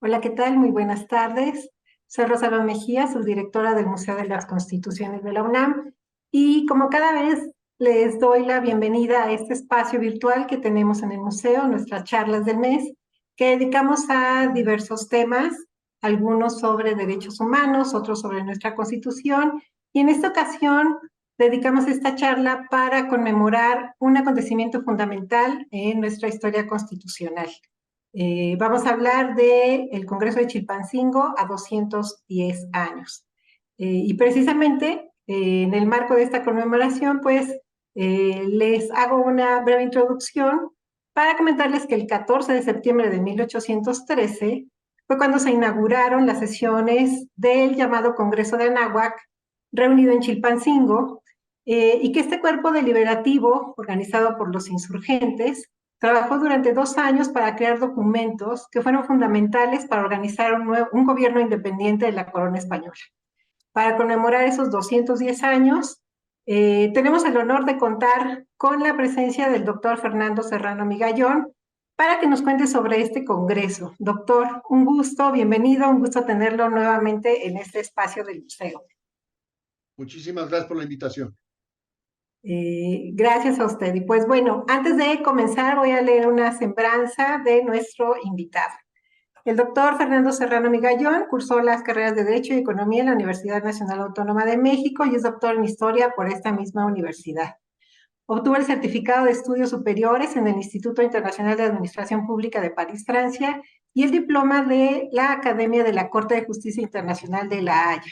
Hola, ¿qué tal? Muy buenas tardes. Soy Rosalba Mejía, subdirectora del Museo de las Constituciones de la UNAM, y como cada vez les doy la bienvenida a este espacio virtual que tenemos en el museo, nuestras charlas del mes, que dedicamos a diversos temas, algunos sobre derechos humanos, otros sobre nuestra Constitución, y en esta ocasión dedicamos esta charla para conmemorar un acontecimiento fundamental en nuestra historia constitucional. Vamos a hablar del Congreso de Chilpancingo a 210 años. Y precisamente en el marco de esta conmemoración, pues les hago una breve introducción para comentarles que el 14 de septiembre de 1813 fue cuando se inauguraron las sesiones del llamado Congreso de Anáhuac, reunido en Chilpancingo, y que este cuerpo deliberativo, organizado por los insurgentes, trabajó durante 2 años para crear documentos que fueron fundamentales para organizar un gobierno independiente de la corona española. Para conmemorar esos 210 años, tenemos el honor de contar con la presencia del doctor Fernando Serrano Migallón para que nos cuente sobre este congreso. Doctor, un gusto, bienvenido, un gusto tenerlo nuevamente en este espacio del museo. Muchísimas gracias por la invitación. Gracias a usted. Y pues bueno, antes de comenzar voy a leer una semblanza de nuestro invitado. El doctor Fernando Serrano Migallón cursó las carreras de Derecho y Economía en la Universidad Nacional Autónoma de México y es doctor en Historia por esta misma universidad. Obtuvo el certificado de estudios superiores en el Instituto Internacional de Administración Pública de París, Francia, y el diploma de la Academia de la Corte de Justicia Internacional de La Haya.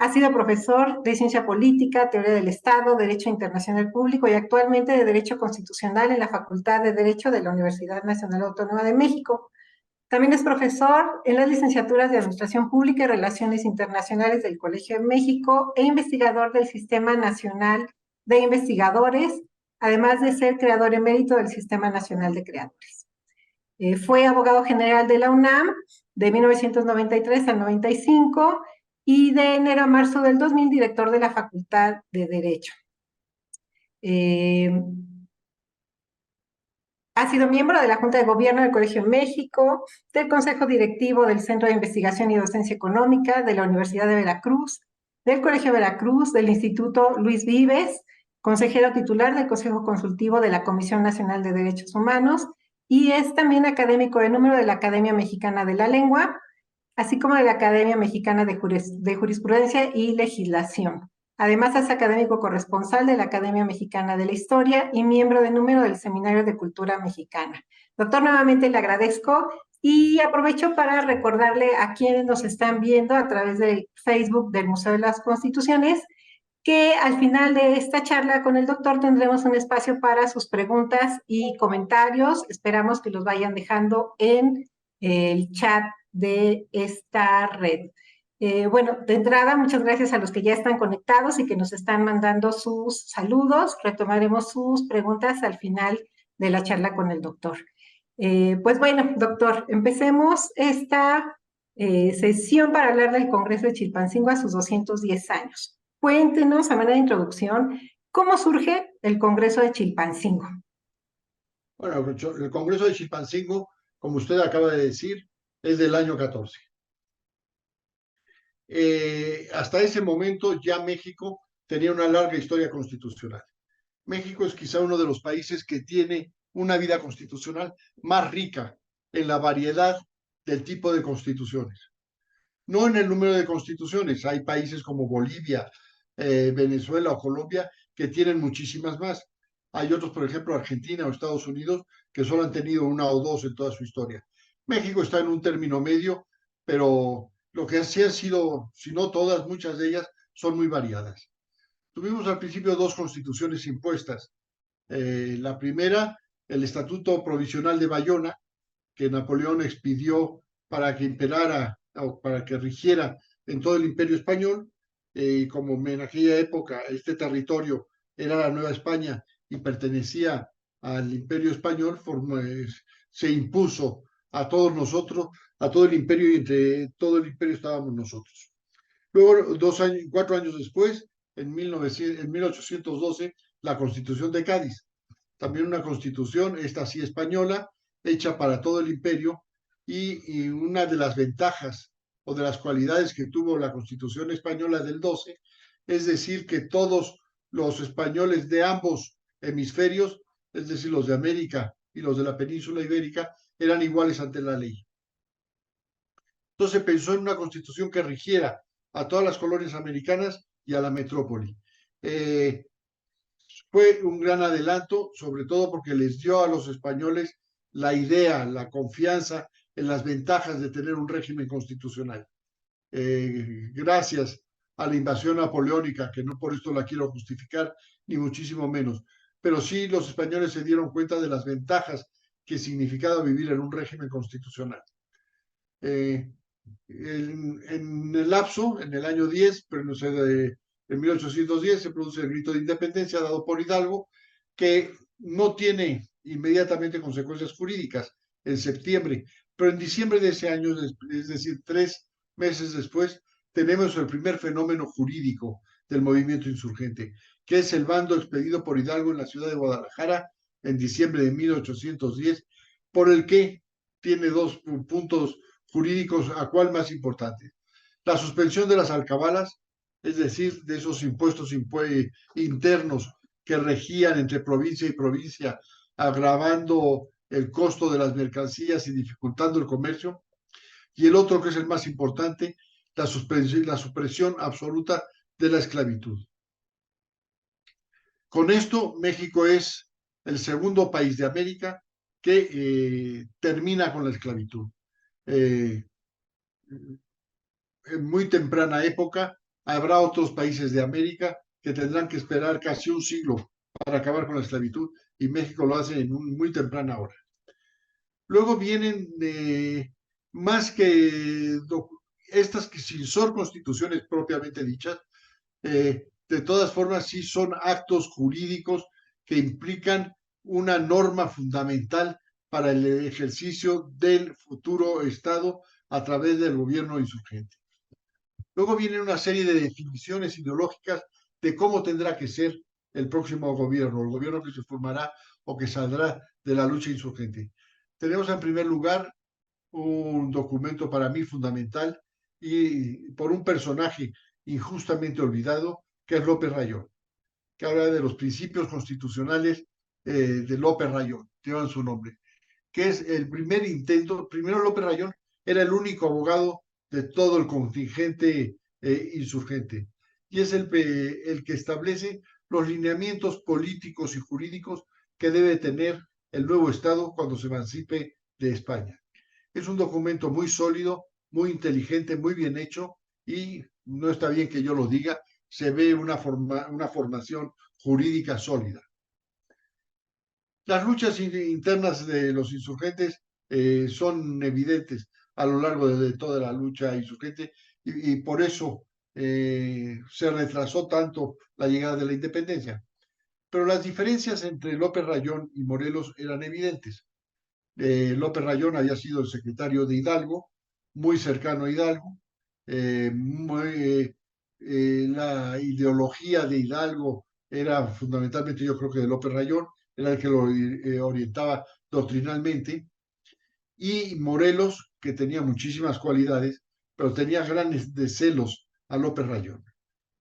Ha sido profesor de Ciencia Política, Teoría del Estado, Derecho Internacional Público y actualmente de Derecho Constitucional en la Facultad de Derecho de la Universidad Nacional Autónoma de México. También es profesor en las licenciaturas de Administración Pública y Relaciones Internacionales del Colegio de México e investigador del Sistema Nacional de Investigadores, además de ser creador emérito del Sistema Nacional de Creadores. Fue abogado general de la UNAM de 1993 al 95 y de enero a marzo del 2000 director de la Facultad de Derecho. Ha sido miembro de la Junta de Gobierno del Colegio de México, del Consejo Directivo del Centro de Investigación y Docencia Económica de la Universidad de Veracruz, del Colegio de Veracruz, del Instituto Luis Vives, consejero titular del Consejo Consultivo de la Comisión Nacional de Derechos Humanos y es también académico de número de la Academia Mexicana de la Lengua, así como de la Academia Mexicana de Jurisprudencia y Legislación. Además, es académico corresponsal de la Academia Mexicana de la Historia y miembro de número del Seminario de Cultura Mexicana. Doctor, nuevamente le agradezco y aprovecho para recordarle a quienes nos están viendo a través del Facebook del Museo de las Constituciones que al final de esta charla con el doctor tendremos un espacio para sus preguntas y comentarios. Esperamos que los vayan dejando en el chat de esta red. Bueno, de entrada, muchas gracias a los que ya están conectados y que nos están mandando sus saludos. Retomaremos sus preguntas al final de la charla con el doctor. Pues bueno, doctor, empecemos esta sesión para hablar del Congreso de Chilpancingo a sus 210 años. Cuéntenos, a manera de introducción, ¿cómo surge el Congreso de Chilpancingo? Bueno, el Congreso de Chilpancingo, como usted acaba de decir, es del año 14. Hasta ese momento ya México tenía una larga historia constitucional. México es quizá uno de los países que tiene una vida constitucional más rica en la variedad del tipo de constituciones. No en el número de constituciones, hay países como Bolivia, Venezuela o Colombia que tienen muchísimas más. Hay otros, por ejemplo, Argentina o Estados Unidos, que solo han tenido una o dos en toda su historia. México está en un término medio, pero lo que sí han sido, si no todas, muchas de ellas son muy variadas. Tuvimos al principio dos constituciones impuestas. La primera, el Estatuto Provisional de Bayona, que Napoleón expidió para que imperara o para que rigiera en todo el Imperio Español. Como en aquella época este territorio era la Nueva España y pertenecía al Imperio Español, se impuso a todos nosotros, a todo el imperio, y entre todo el imperio estábamos nosotros. Luego, 4 años después, en 1812, la Constitución de Cádiz, también una constitución, esta sí española, hecha para todo el imperio, y una de las ventajas o de las cualidades que tuvo la Constitución española del 12, es decir, que todos los españoles de ambos hemisferios, es decir, los de América y los de la península ibérica, eran iguales ante la ley. Entonces pensó en una constitución que rigiera a todas las colonias americanas y a la metrópoli. Eh, Fue un gran adelanto, sobre todo porque les dio a los españoles la idea, la confianza en las ventajas de tener un régimen constitucional. Gracias a la invasión napoleónica, que no por esto la quiero justificar, ni muchísimo menos, pero sí los españoles se dieron cuenta de las ventajas que significaba vivir en un régimen constitucional. Eh, en el lapso, en el año 10, pero no sé, en 1810 se produce el grito de independencia dado por Hidalgo, que no tiene inmediatamente consecuencias jurídicas en septiembre, pero en diciembre de ese año, es decir, 3 meses después, tenemos el primer fenómeno jurídico del movimiento insurgente, que es el bando expedido por Hidalgo en la ciudad de Guadalajara en diciembre de 1810, por el que tiene dos puntos jurídicos, ¿a cuál más importante? La suspensión de las alcabalas, es decir, de esos impuestos internos que regían entre provincia y provincia, agravando el costo de las mercancías y dificultando el comercio. Y el otro, que es el más importante, la supresión absoluta de la esclavitud. Con esto, México es el segundo país de América que termina con la esclavitud. Eh, en muy temprana época, habrá otros países de América que tendrán que esperar casi un siglo para acabar con la esclavitud y México lo hace en muy temprana hora. Luego vienen más que estas que sin son constituciones propiamente dichas, de todas formas sí son actos jurídicos que implican una norma fundamental para el ejercicio del futuro Estado a través del gobierno insurgente. Luego viene una serie de definiciones ideológicas de cómo tendrá que ser el próximo gobierno, el gobierno que se formará o que saldrá de la lucha insurgente. Tenemos en primer lugar un documento para mí fundamental y por un personaje injustamente olvidado, que es López Rayón, que habla de los principios constitucionales de López Rayón, llevan su nombre, que es el primer intento. Primero López Rayón era el único abogado de todo el contingente insurgente y es el que establece los lineamientos políticos y jurídicos que debe tener el nuevo Estado cuando se emancipe de España. Es un documento muy sólido, muy inteligente, muy bien hecho y no está bien que yo lo diga, se ve una formación jurídica sólida. Las luchas internas de los insurgentes son evidentes a lo largo de toda la lucha insurgente y por eso se retrasó tanto la llegada de la independencia. Pero las diferencias entre López Rayón y Morelos eran evidentes. López Rayón había sido el secretario de Hidalgo, muy cercano a Hidalgo. La ideología de Hidalgo era fundamentalmente, yo creo que de López Rayón, era el que lo orientaba doctrinalmente, y Morelos, que tenía muchísimas cualidades, pero tenía grandes celos a López Rayón.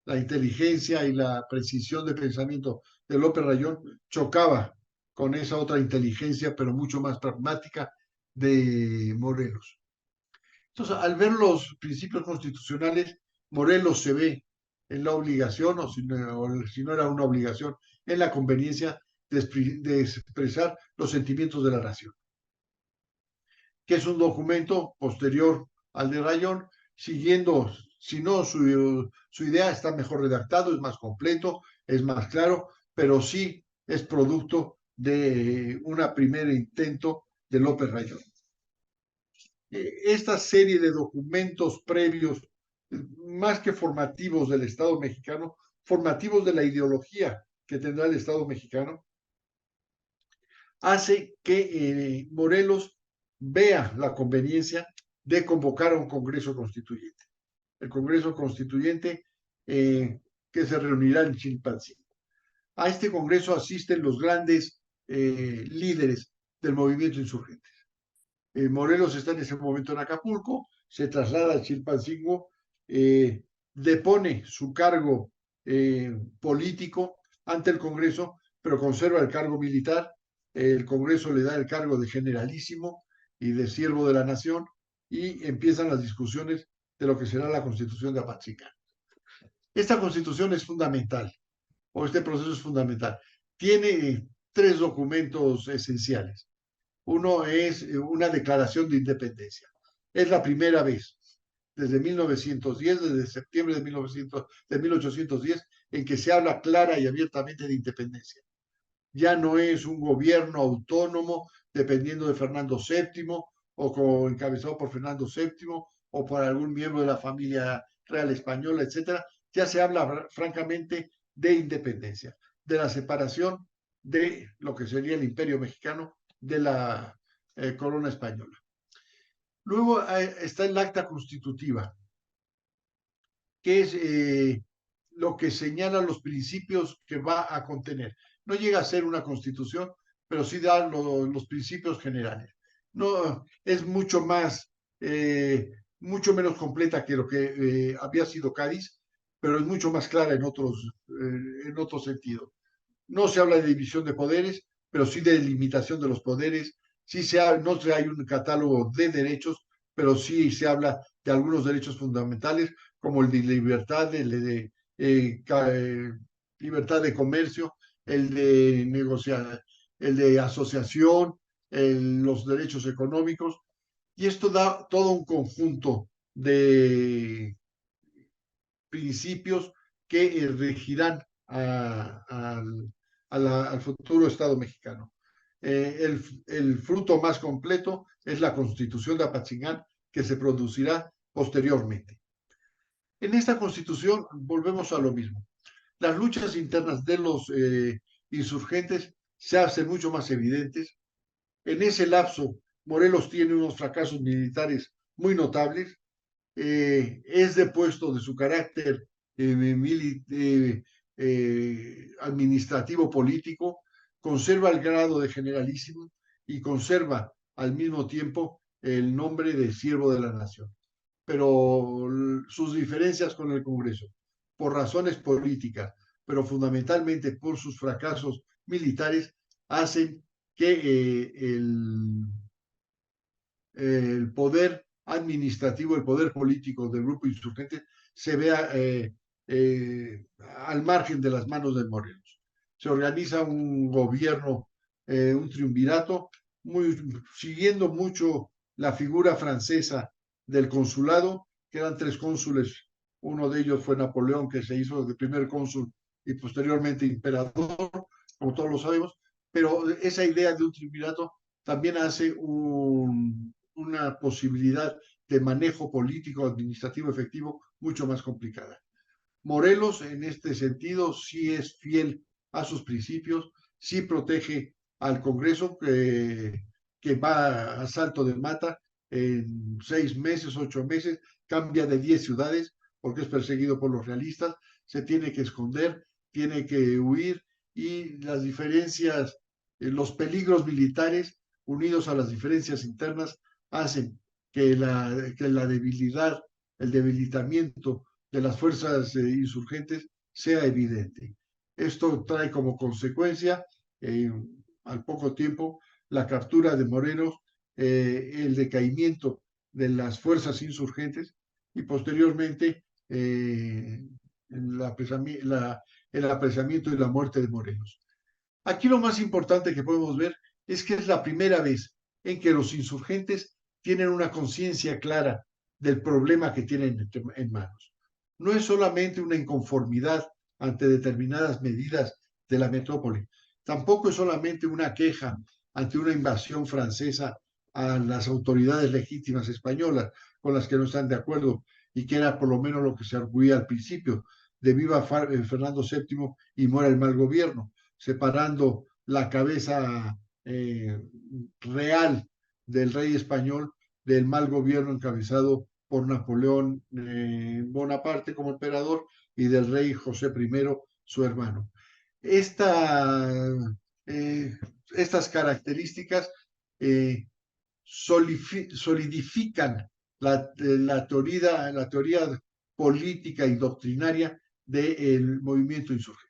La inteligencia y la precisión de pensamiento de López Rayón chocaba con esa otra inteligencia, pero mucho más pragmática, de Morelos. Entonces, al ver los principios constitucionales, Morelos se ve en la obligación, o si no era una obligación, en la conveniencia de expresar los sentimientos de la nación, que es un documento posterior al de Rayón, siguiendo, si no, su idea está mejor redactado, es más completo, es más claro, pero sí es producto de un primer intento de López Rayón. Esta serie de documentos previos, más que formativos del Estado mexicano, formativos de la ideología que tendrá el Estado mexicano, hace que Morelos vea la conveniencia de convocar a un Congreso Constituyente. El Congreso Constituyente que se reunirá en Chilpancingo. A este Congreso asisten los grandes líderes del movimiento insurgente. Morelos está en ese momento en Acapulco, se traslada a Chilpancingo, depone su cargo político ante el Congreso, pero conserva el cargo militar. El Congreso le da el cargo de generalísimo y de siervo de la nación y empiezan las discusiones de lo que será la Constitución de Apatzingán. Esta Constitución es fundamental, o este proceso es fundamental. Tiene tres documentos esenciales. Uno es una declaración de independencia. Es la primera vez desde 1910, desde septiembre de 1810, en que se habla clara y abiertamente de independencia. Ya no es un gobierno autónomo dependiendo de Fernando VII o encabezado por Fernando VII o por algún miembro de la familia real española, etcétera. Ya se habla francamente de independencia, de la separación de lo que sería el imperio mexicano de la corona española. Luego está el acta constitutiva, que es lo que señala los principios que va a contener. No llega a ser una constitución, pero sí da los principios generales. No, es mucho menos completa que lo que había sido Cádiz, pero es mucho más clara en otro sentido. No se habla de división de poderes, pero sí de limitación de los poderes. No hay un catálogo de derechos, pero sí se habla de algunos derechos fundamentales, como el de libertad, libertad de comercio, el de negociar, el de asociación, los derechos económicos. Y esto da todo un conjunto de principios que regirán al futuro Estado mexicano. El fruto más completo es la Constitución de Apatzingán, que se producirá posteriormente. En esta Constitución volvemos a lo mismo. Las luchas internas de los insurgentes se hacen mucho más evidentes. En ese lapso, Morelos tiene unos fracasos militares muy notables, es depuesto de su carácter administrativo político, conserva el grado de generalísimo y conserva al mismo tiempo el nombre de siervo de la nación. Pero sus diferencias con el Congreso, por razones políticas, pero fundamentalmente por sus fracasos militares, hacen que el poder administrativo, el poder político del grupo insurgente se vea al margen de las manos de Morelos. Se organiza un gobierno, un triunvirato, siguiendo mucho la figura francesa del consulado, que eran tres cónsules. Uno de ellos fue Napoleón, que se hizo de primer cónsul y posteriormente emperador, como todos lo sabemos, pero esa idea de un triunvirato también hace una posibilidad de manejo político administrativo efectivo mucho más complicada. Morelos, en este sentido, sí es fiel a sus principios, sí protege al Congreso, que va a salto de mata en 6 meses, 8 meses, cambia de 10 ciudades porque es perseguido por los realistas, se tiene que esconder, tiene que huir y las diferencias, los peligros militares unidos a las diferencias internas hacen que la debilidad, el debilitamiento de las fuerzas insurgentes sea evidente. Esto trae como consecuencia, al poco tiempo, la captura de Morelos, el decaimiento de las fuerzas insurgentes y posteriormente el apresamiento y la muerte de Morelos. Aquí lo más importante que podemos ver es que es la primera vez en que los insurgentes tienen una conciencia clara del problema que tienen en manos. No es solamente una inconformidad ante determinadas medidas de la metrópoli, tampoco es solamente una queja ante una invasión francesa a las autoridades legítimas españolas con las que no están de acuerdo y que era por lo menos lo que se arguía al principio, de viva Fernando VII y muera el mal gobierno, separando la cabeza real del rey español del mal gobierno encabezado por Napoleón Bonaparte como emperador y del rey José I, su hermano. Esta, estas características solidifican la teoría política y doctrinaria del movimiento insurgente.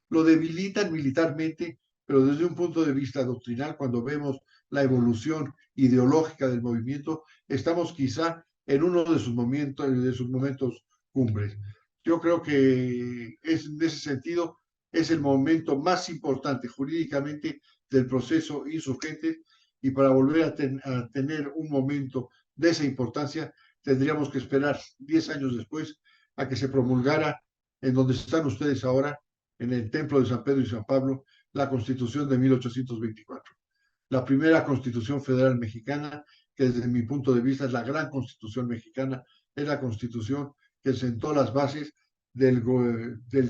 Lo debilitan militarmente, pero desde un punto de vista doctrinal, cuando vemos la evolución ideológica del movimiento, estamos quizá en uno de sus momentos cumbres. Yo creo que en ese sentido es el momento más importante jurídicamente del proceso insurgente, y para volver a tener un momento de esa importancia tendríamos que esperar 10 años después a que se promulgara en donde están ustedes ahora, en el Templo de San Pedro y San Pablo, la Constitución de 1824. La primera Constitución Federal Mexicana, que desde mi punto de vista es la gran Constitución mexicana, es la Constitución que sentó las bases del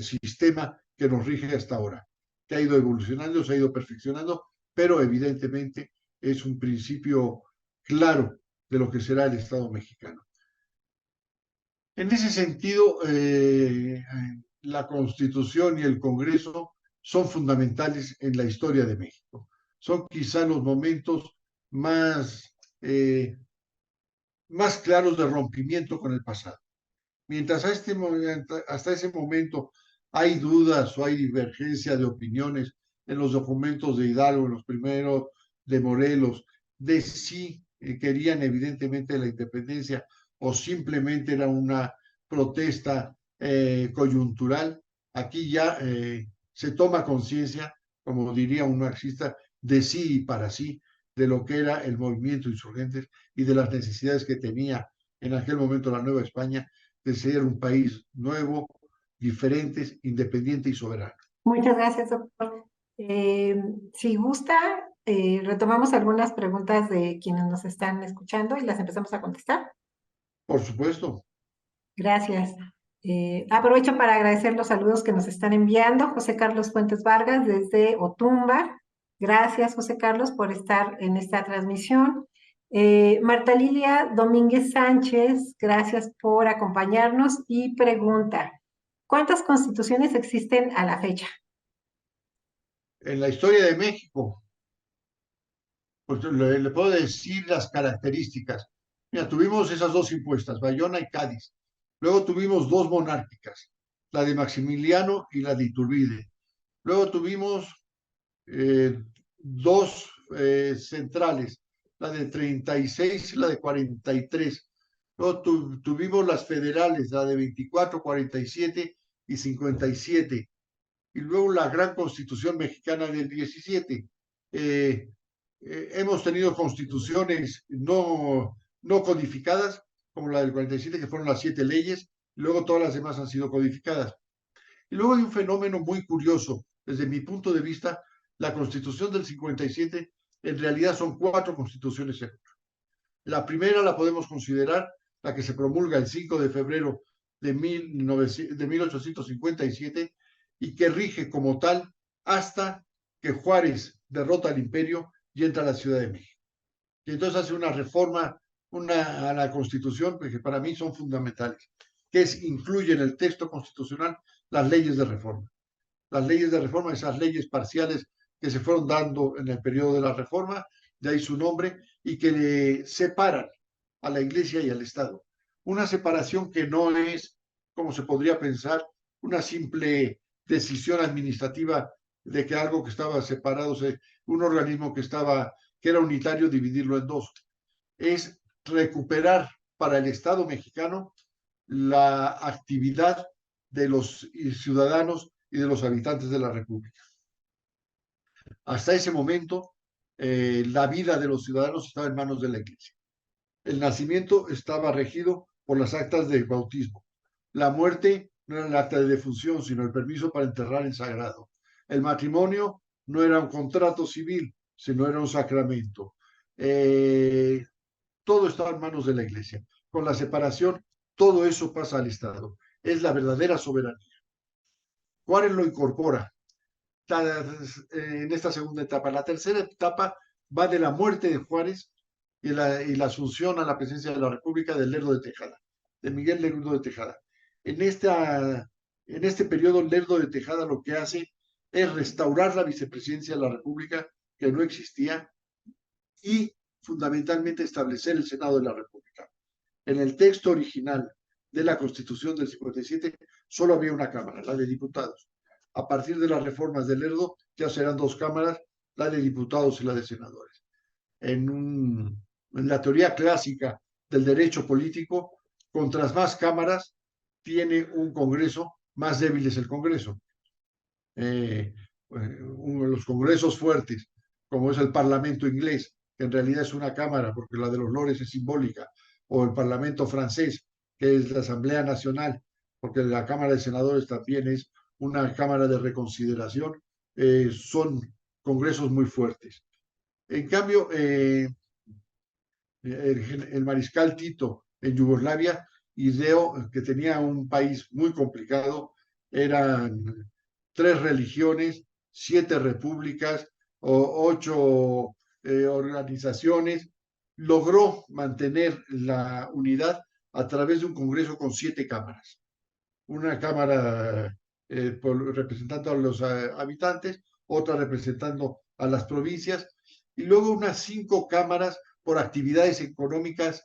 sistema que nos rige hasta ahora, que ha ido evolucionando, se ha ido perfeccionando, pero evidentemente es un principio claro de lo que será el Estado mexicano. En ese sentido, la Constitución y el Congreso son fundamentales en la historia de México. Son quizá los momentos más claros de rompimiento con el pasado. Mientras hasta ese momento hay dudas o hay divergencia de opiniones en los documentos de Hidalgo, en los primeros de Morelos, de si querían evidentemente la independencia o simplemente era una protesta coyuntural, aquí ya se toma conciencia, como diría un marxista, de sí y para sí, de lo que era el movimiento insurgente y de las necesidades que tenía en aquel momento la Nueva España de ser un país nuevo, diferente, independiente y soberano. Muchas gracias, doctor. Si gusta, retomamos algunas preguntas de quienes nos están escuchando y las empezamos a contestar. Por supuesto. Gracias. Aprovecho para agradecer los saludos que nos están enviando. José Carlos Fuentes Vargas desde Otumba. Gracias, José Carlos, por estar en esta transmisión. Marta Lilia Domínguez Sánchez, gracias por acompañarnos y pregunta, ¿cuántas constituciones existen a la fecha? En la historia de México, pues le puedo decir las características. Mira, tuvimos esas dos impuestas, Bayona y Cádiz. Luego tuvimos dos monárquicas, la de Maximiliano y la de Iturbide. Luego tuvimos dos centrales, la de 36 y la de 43. Luego tuvimos las federales, la de 24, 47 y 57. Y luego la gran Constitución Mexicana del 17. Hemos tenido constituciones no codificadas, como la del 47, que fueron las 7 leyes, y luego todas las demás han sido codificadas. Y luego hay un fenómeno muy curioso, desde mi punto de vista, la Constitución del 57 en realidad son 4 constituciones. La primera la podemos considerar la que se promulga el 5 de febrero de 1857 y que rige como tal hasta que Juárez derrota al imperio y entra a la Ciudad de México. Y entonces hace una reforma a la Constitución que para mí son fundamentales, que incluye en el texto constitucional las leyes de reforma. Las leyes de reforma, esas leyes parciales que se fueron dando en el periodo de la reforma, de ahí su nombre, y que le separan a la Iglesia y al Estado. Una separación que no es, como se podría pensar, una simple decisión administrativa de que algo que estaba separado, un organismo que era unitario, dividirlo en dos. Es recuperar para el Estado mexicano la actividad de los ciudadanos y de los habitantes de la República. Hasta ese momento, la vida de los ciudadanos estaba en manos de la Iglesia. El nacimiento estaba regido por las actas de bautismo. La muerte no era el acta de defunción, sino el permiso para enterrar en sagrado. El matrimonio no era un contrato civil, sino era un sacramento. Todo estaba en manos de la Iglesia. Con la separación, todo eso pasa al Estado. Es la verdadera soberanía. Juárez lo incorpora en esta segunda etapa. La tercera etapa va de la muerte de Juárez y la asunción a la presidencia de la República del Lerdo de Tejada, de Miguel Lerdo de Tejada. En este periodo, Lerdo de Tejada lo que hace es restaurar la vicepresidencia de la República, que no existía, y fundamentalmente establecer el Senado de la República. En el texto original de la Constitución del 57 solo había una Cámara, la de Diputados. A partir de las reformas del Lerdo ya serán dos cámaras, la de diputados y la de senadores. En la teoría clásica del derecho político, contras más cámaras tiene un Congreso, más débil es el Congreso. Uno de los congresos fuertes, como es el Parlamento inglés, que en realidad es una cámara, porque la de los lores es simbólica, o el Parlamento francés, que es la Asamblea Nacional, porque la Cámara de Senadores también es una cámara de reconsideración, son congresos muy fuertes. En cambio, el mariscal Tito en Yugoslavia ideó que tenía un país muy complicado, eran 3 religiones, 7 repúblicas, 8 organizaciones, logró mantener la unidad a través de un Congreso con 7 cámaras. Una cámara representando a los habitantes, otra representando a las provincias, y luego unas 5 cámaras por actividades económicas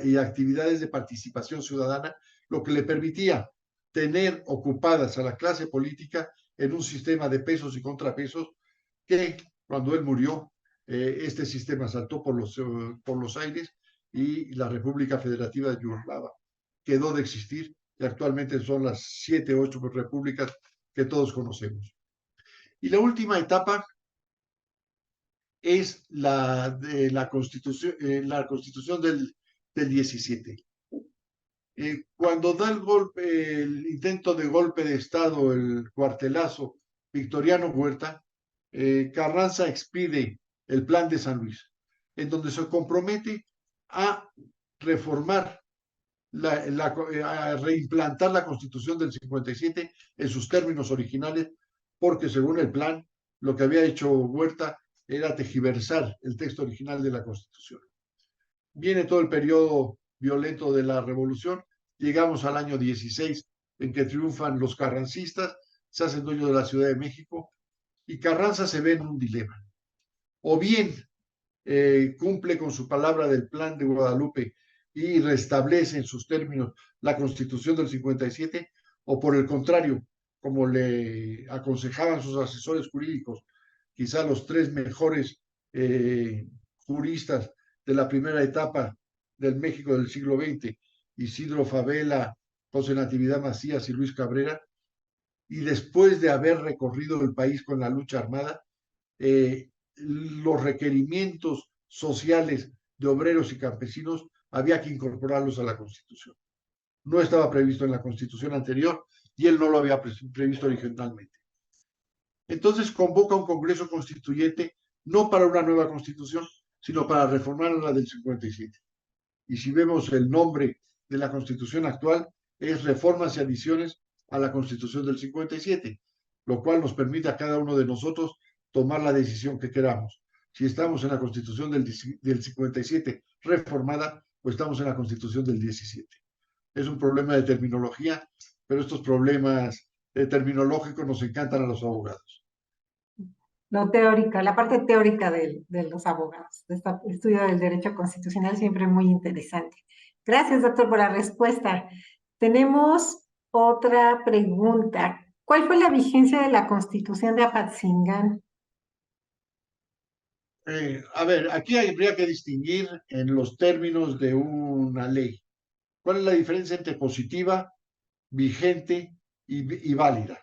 y actividades de participación ciudadana, lo que le permitía tener ocupadas a la clase política en un sistema de pesos y contrapesos que cuando él murió, este sistema saltó por los aires y la República Federativa de Yugoslavia quedó de existir y actualmente son las 7, 8 repúblicas que todos conocemos. Y la última etapa es la Constitución del 17. Cuando da el golpe, el intento de golpe de Estado, el cuartelazo, Victoriano Huerta, Carranza expide el Plan de San Luis, en donde se compromete a reformar, a reimplantar la Constitución del 57 en sus términos originales, porque según el plan, lo que había hecho Huerta era tergiversar el texto original de la Constitución. Viene todo el periodo violento de la revolución, llegamos al año 16 en que triunfan los carrancistas, se hacen dueños de la Ciudad de México y Carranza se ve en un dilema. O bien cumple con su palabra del Plan de Guadalupe y restablece en sus términos la Constitución del 57, o por el contrario, como le aconsejaban sus asesores jurídicos, quizá los 3 mejores juristas de la primera etapa del México del siglo XX, Isidro Fabela, José Natividad Macías y Luis Cabrera, y después de haber recorrido el país con la lucha armada, los requerimientos sociales de obreros y campesinos había que incorporarlos a la Constitución. No estaba previsto en la Constitución anterior y él no lo había previsto originalmente. Entonces convoca un Congreso Constituyente no para una nueva Constitución, sino para reformar la del 57. Y si vemos el nombre de la Constitución actual, es Reformas y Adiciones a la Constitución del 57, lo cual nos permite a cada uno de nosotros tomar la decisión que queramos. Si estamos en la Constitución del 57 reformada, o estamos en la Constitución del 17. Es un problema de terminología, pero estos problemas terminológicos nos encantan a los abogados. Lo teórica, la parte teórica de los abogados, de este estudio del derecho constitucional, siempre muy interesante. Gracias, doctor, por la respuesta. Tenemos otra pregunta. ¿Cuál fue la vigencia de la Constitución de Apatzingán? A ver, aquí habría que distinguir en los términos de una ley. ¿Cuál es la diferencia entre positiva, vigente y válida?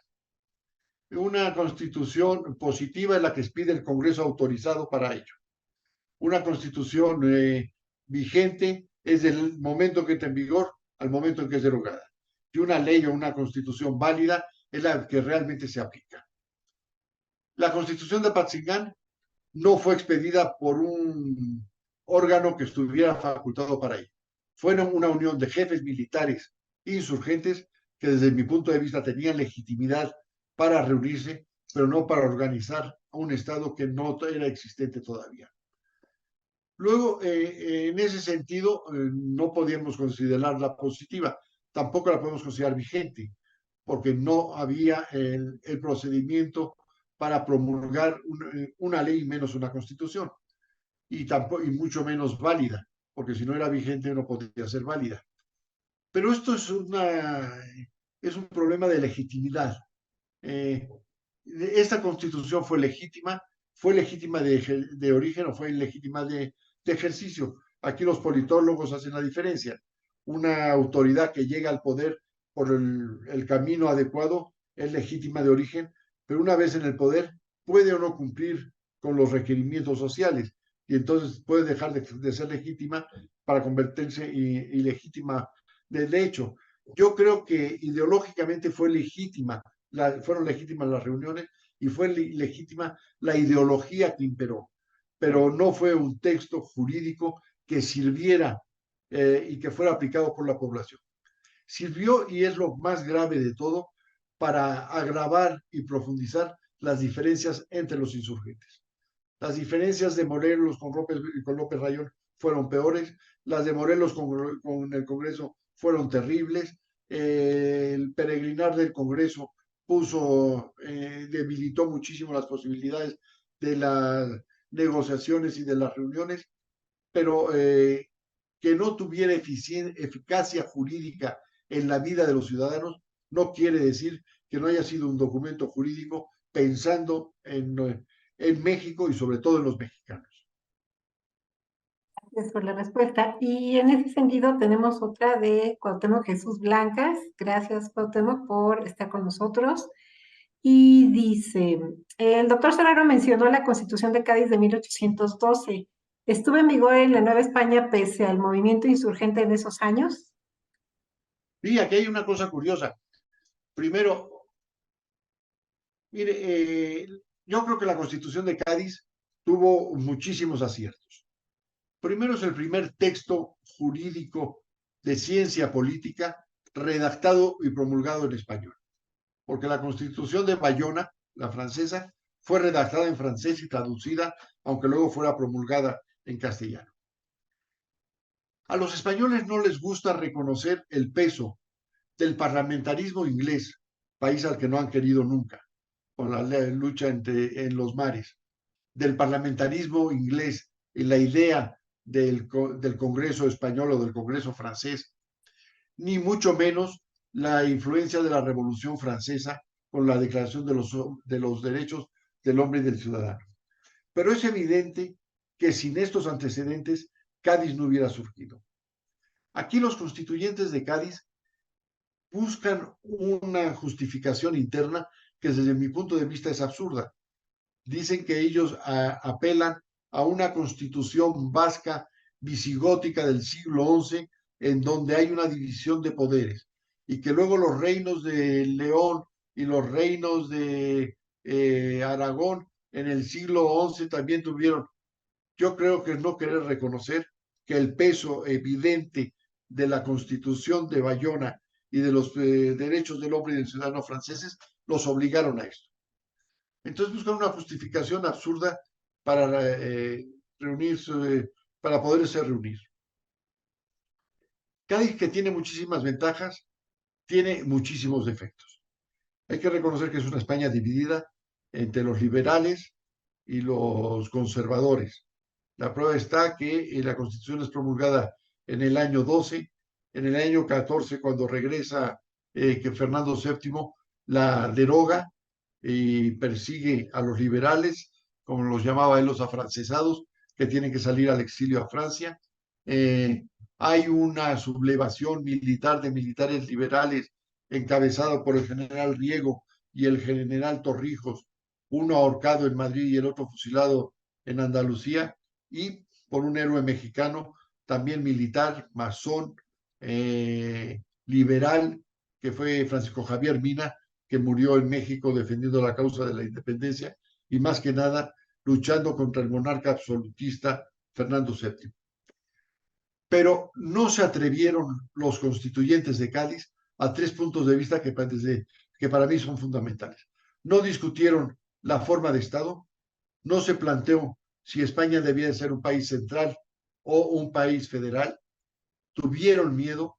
Una constitución positiva es la que expide el Congreso autorizado para ello. Una constitución vigente es del momento que entra en vigor al momento en que es derogada. Y una ley o una constitución válida es la que realmente se aplica. La Constitución de Apatzingán no fue expedida por un órgano que estuviera facultado para ello. Fueron una unión de jefes militares insurgentes que desde mi punto de vista tenían legitimidad para reunirse, pero no para organizar un Estado que no era existente todavía. Luego, en ese sentido, no podíamos considerarla positiva, tampoco la podemos considerar vigente, porque no había el procedimiento para promulgar una ley menos una constitución. y mucho menos válida, porque si no era vigente no podía ser válida. Pero esto es un problema de legitimidad. Eh, esta constitución fue legítima de origen o fue legítima de ejercicio. Aquí los politólogos hacen la diferencia. Una autoridad que llega al poder por el camino adecuado es legítima de origen, pero una vez en el poder puede o no cumplir con los requerimientos sociales y entonces puede dejar de ser legítima para convertirse ilegítima de hecho. Yo creo que ideológicamente fueron legítimas las reuniones y fue legítima la ideología que imperó, pero no fue un texto jurídico que sirviera y que fuera aplicado por la población. Sirvió, y es lo más grave de todo, para agravar y profundizar las diferencias entre los insurgentes. Las diferencias de Morelos con López Rayón fueron peores, las de Morelos con el Congreso fueron terribles, el peregrinar del Congreso debilitó muchísimo las posibilidades de las negociaciones y de las reuniones, pero que no tuviera eficacia jurídica en la vida de los ciudadanos no quiere decir que no haya sido un documento jurídico pensando en México y sobre todo en los mexicanos. Gracias por la respuesta. Y en ese sentido tenemos otra de Cuauhtémoc Jesús Blancas. Gracias, Cuauhtémoc, por estar con nosotros. Y dice, el doctor Serrano mencionó la Constitución de Cádiz de 1812. ¿Estuvo en vigor en la Nueva España pese al movimiento insurgente en esos años? Y aquí hay una cosa curiosa. Primero, mire, yo creo que la Constitución de Cádiz tuvo muchísimos aciertos. Primero, es el primer texto jurídico de ciencia política redactado y promulgado en español, porque la Constitución de Bayona, la francesa, fue redactada en francés y traducida, aunque luego fuera promulgada en castellano. A los españoles no les gusta reconocer el peso del parlamentarismo inglés, país al que no han querido nunca, con la lucha en los mares, del parlamentarismo inglés y la idea del Congreso español o del Congreso francés, ni mucho menos la influencia de la Revolución Francesa con la Declaración de los Derechos del Hombre y del Ciudadano. Pero es evidente que sin estos antecedentes, Cádiz no hubiera surgido. Aquí los constituyentes de Cádiz buscan una justificación interna que desde mi punto de vista es absurda. Dicen que ellos apelan a una constitución vasca visigótica del siglo XI en donde hay una división de poderes y que luego los reinos de León y los reinos de Aragón en el siglo XI también tuvieron. Yo creo que es no querer reconocer que el peso evidente de la Constitución de Bayona y de los derechos del hombre y del ciudadano franceses los obligaron a esto. Entonces buscan una justificación absurda para reunirse, para poderse reunir. Cádiz, que tiene muchísimas ventajas, tiene muchísimos defectos. Hay que reconocer que es una España dividida entre los liberales y los conservadores. La prueba está que la Constitución es promulgada en el año 12, en el año 14, cuando regresa que Fernando VII la deroga y persigue a los liberales, como los llamaba él, los afrancesados, que tienen que salir al exilio a Francia. Hay una sublevación militar de militares liberales encabezado por el general Riego y el general Torrijos, uno ahorcado en Madrid y el otro fusilado en Andalucía, y por un héroe mexicano, también militar, masón, liberal, que fue Francisco Javier Mina, que murió en México defendiendo la causa de la independencia y más que nada luchando contra el monarca absolutista Fernando VII. Pero no se atrevieron los constituyentes de Cádiz a tres puntos de vista que para mí son fundamentales. No discutieron la forma de Estado, no se planteó si España debía de ser un país central o un país federal, tuvieron miedo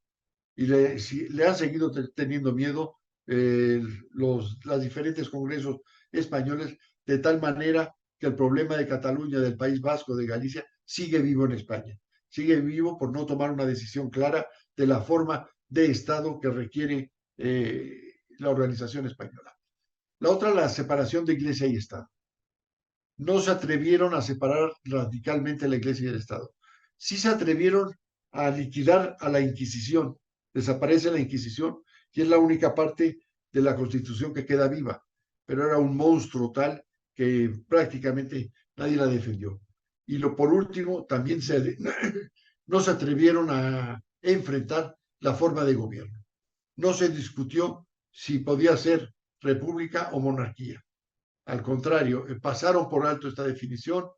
y le han seguido teniendo miedo los diferentes congresos españoles, de tal manera que el problema de Cataluña, del País Vasco, de Galicia, sigue vivo en España. Sigue vivo por no tomar una decisión clara de la forma de Estado que requiere la organización española. La otra, la separación de Iglesia y Estado. No se atrevieron a separar radicalmente la Iglesia y el Estado. Sí se atrevieron a liquidar a la Inquisición. Desaparece la Inquisición y es la única parte de la Constitución que queda viva. Pero era un monstruo tal que prácticamente nadie la defendió. Y por último, también no se atrevieron a enfrentar la forma de gobierno. No se discutió si podía ser república o monarquía. Al contrario, pasaron por alto esta definición,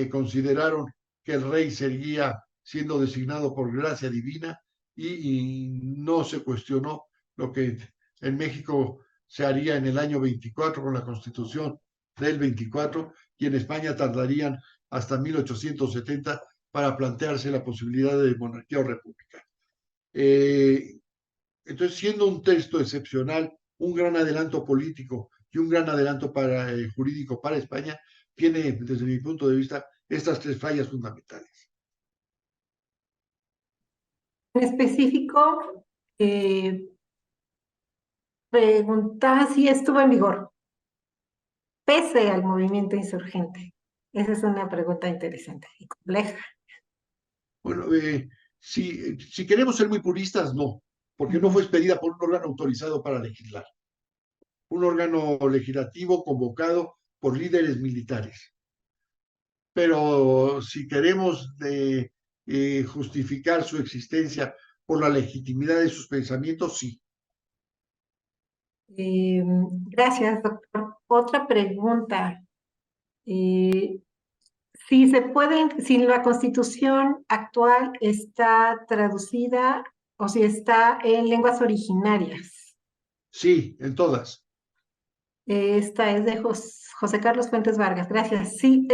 consideraron que el rey seguía siendo designado por gracia divina y no se cuestionó lo que en México se haría en el año 24 con la constitución del 24 y en España tardarían hasta 1870 para plantearse la posibilidad de monarquía o república. Entonces, siendo un texto excepcional, un gran adelanto político y un gran adelanto jurídico para España, tiene, desde mi punto de vista, estas tres fallas fundamentales. En específico, preguntaba si estuvo en vigor, pese al movimiento insurgente. Esa es una pregunta interesante y compleja. Bueno, si queremos ser muy puristas, no, porque no fue expedida por un órgano autorizado para legislar, un órgano legislativo convocado por líderes militares. Pero si queremos justificar su existencia por la legitimidad de sus pensamientos, sí. Gracias, doctor. Otra pregunta. Si se puede, si la Constitución actual está traducida o si está en lenguas originarias. Sí, en todas. Esta es de José Carlos Fuentes Vargas. Gracias. Sí,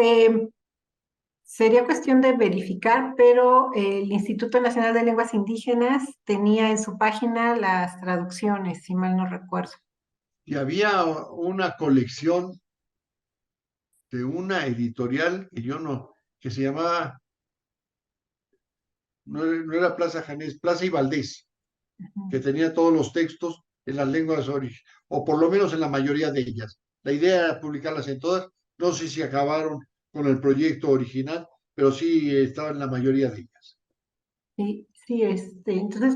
sería cuestión de verificar, pero el Instituto Nacional de Lenguas Indígenas tenía en su página las traducciones, si mal no recuerdo. Y había una colección de una editorial que se llamaba, no era Plaza Janés, Plaza y Valdés, que tenía todos los textos en las lenguas o por lo menos en la mayoría de ellas. La idea era publicarlas en todas. No sé si acabaron con el proyecto original, pero sí estaba en la mayoría de ellas. Sí, sí, entonces,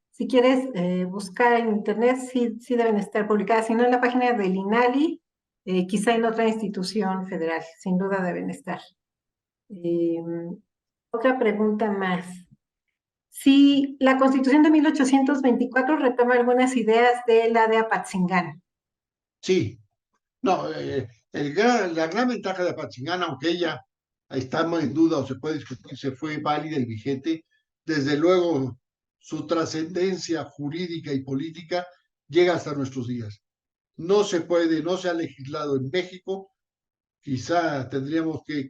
si quieres buscar en internet, sí, sí deben estar publicadas, si no en la página del INALI, quizá en otra institución federal, sin duda deben estar. Otra pregunta más. Si la Constitución de 1824 retoma algunas ideas de la de Apatzingán. Sí, no, la gran ventaja de Apatzingán, aunque ella está en duda o se puede discutir si fue válida y vigente, desde luego su trascendencia jurídica y política llega hasta nuestros días. No se ha legislado en México, quizá tendríamos que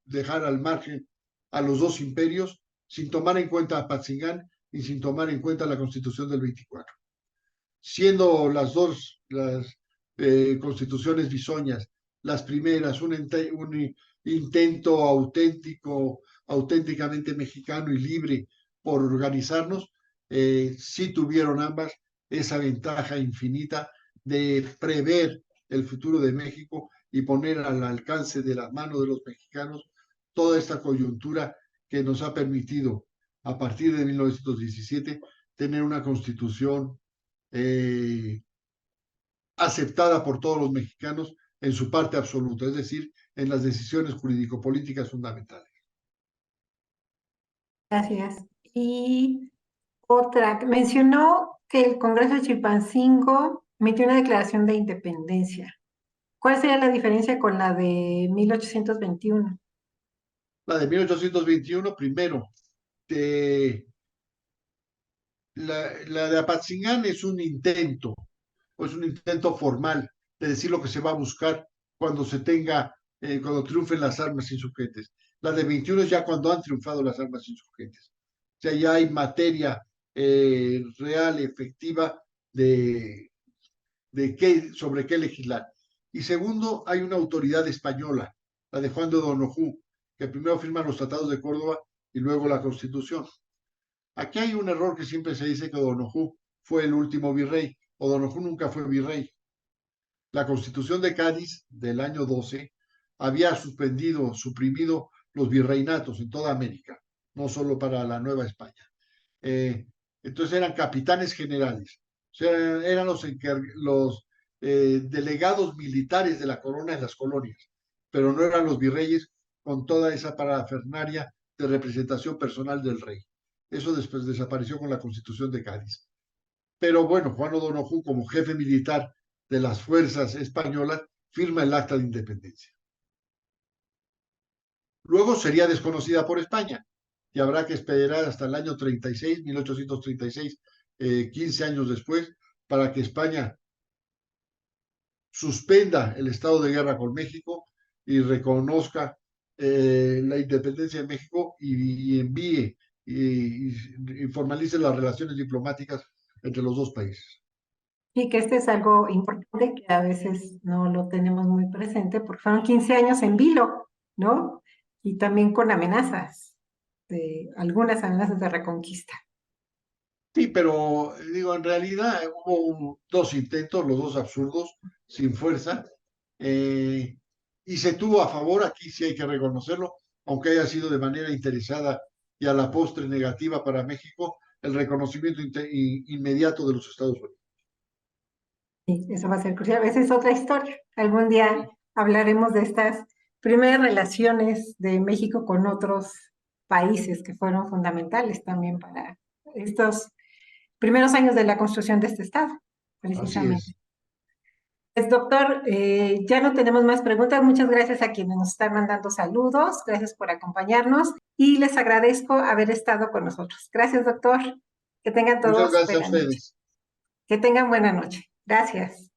dejar al margen a los dos imperios sin tomar en cuenta a Apatzingán y sin tomar en cuenta la Constitución del 24. Siendo las constituciones bisoñas, las primeras, un intento auténticamente mexicano y libre por organizarnos, sí tuvieron ambas esa ventaja infinita de prever el futuro de México y poner al alcance de las manos de los mexicanos toda esta coyuntura que nos ha permitido, a partir de 1917, tener una constitución aceptada por todos los mexicanos en su parte absoluta, es decir, en las decisiones jurídico-políticas fundamentales. Gracias. Y otra, mencionó que el Congreso de Chilpancingo emitió una declaración de independencia. ¿Cuál sería la diferencia con la de 1821? La de 1821, primero, la de Apatzingán es un intento, o es un intento formal de decir lo que se va a buscar cuando cuando triunfen las armas insurgentes. La de 21 es ya cuando han triunfado las armas insurgentes. O sea, ya hay materia real, efectiva sobre qué legislar. Y segundo, hay una autoridad española, la de Juan de Donojú, que primero firman los tratados de Córdoba y luego la Constitución. Aquí hay un error que siempre se dice que O'Donoghue fue el último virrey. O'Donoghue nunca fue virrey. La Constitución de Cádiz del año 12 había suprimido los virreinatos en toda América, no solo para la Nueva España. Entonces eran capitanes generales, o sea, eran los delegados militares de la corona en las colonias, pero no eran los virreyes con toda esa parafernaria de representación personal del rey. Eso después desapareció con la Constitución de Cádiz. Pero bueno, Juan O'Donoghue, como jefe militar de las fuerzas españolas, firma el Acta de Independencia. Luego sería desconocida por España y habrá que esperar hasta el año 36, 1836, 15 años después, para que España suspenda el estado de guerra con México y reconozca la independencia de México y envíe y formalice las relaciones diplomáticas entre los dos países. Y que este es algo importante que a veces no lo tenemos muy presente, porque fueron 15 años en vilo, ¿no? Y también con amenazas, algunas amenazas de reconquista. Sí, pero digo, en realidad hubo dos intentos, los dos absurdos, sin fuerza, eh, y se tuvo a favor, aquí sí hay que reconocerlo, aunque haya sido de manera interesada y a la postre negativa para México, el reconocimiento inmediato de los Estados Unidos. Sí, eso va a ser crucial. Esa es otra historia. Algún día hablaremos de estas primeras relaciones de México con otros países que fueron fundamentales también para estos primeros años de la construcción de este Estado, Así precisamente. es. Pues doctor, ya no tenemos más preguntas. Muchas gracias a quienes nos están mandando saludos. Gracias por acompañarnos y les agradezco haber estado con nosotros. Gracias, doctor. Que tengan Muchas todos gracias a buena noche. ustedes. Que tengan buena noche. Gracias.